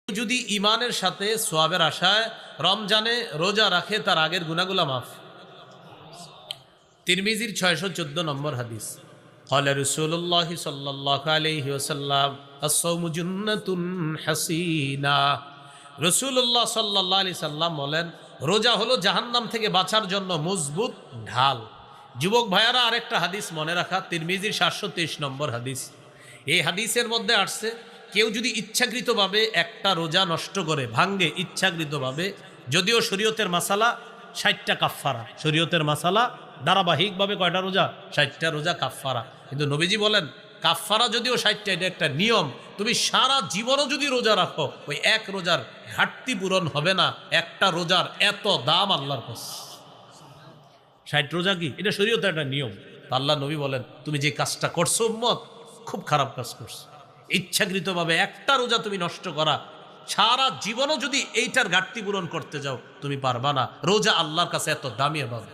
যদি ইমানের সাথে সোয়াবের আশায় রমজানে রোজা রাখে তার আগের গুনাহগুলো মাফ। তিরমিজির 614 নম্বর হাদিস, ক্বালা রাসূলুল্লাহ সাল্লাল্লাহু আলাইহি ওয়াসাল্লাম আস-সাওমু জুন্নাতুন হাসিনা। রাসূলুল্লাহ সাল্লাল্লাহু আলাইহি সাল্লাম বলেন, রোজা হলো জাহান্নাম থেকে বাঁচার জন্য মজবুত ঢাল। যুবক ভাইয়ারা, আরেকটা হাদিস মনে রাখা, তিরমিজির 723 নম্বর হাদিস। এই হাদিসের মধ্যে আসছে, কেউ যদি ইচ্ছাকৃতভাবে একটা রোজা নষ্ট করে, ভাঙ্গে ইচ্ছাকৃতভাবে, যদিও শরীয়তের মাসালা 60টা কাফফারা, শরীয়তের মাসালা ধারাবাহিকভাবে কয়টা রোজা? 60টা রোজা কাফফারা। কিন্তু নবীজি বলেন, কাফফারা যদিও 60টা, এটা একটা নিয়ম। তুমি সারা জীবনও যদি রোজা রাখো, ওই এক রোজার ঘাটতি পূরণ হবে না। একটা রোজার এত দাম আল্লাহর কাছে। 60 রোজা কি? এটা শরীয়তের একটা নিয়ম। আল্লাহ নবী বলেন, তুমি যে কাজটা করছো উম্মত, খুব খারাপ কাজ করছো। ইচ্ছাকৃতভাবে একটা রোজা তুমি নষ্ট করা, সারা জীবনও যদি এইটার ঘাটতি পূরণ করতে যাও, তুমি পারবা না। রোজা আল্লাহর কাছে এত দামি হবে।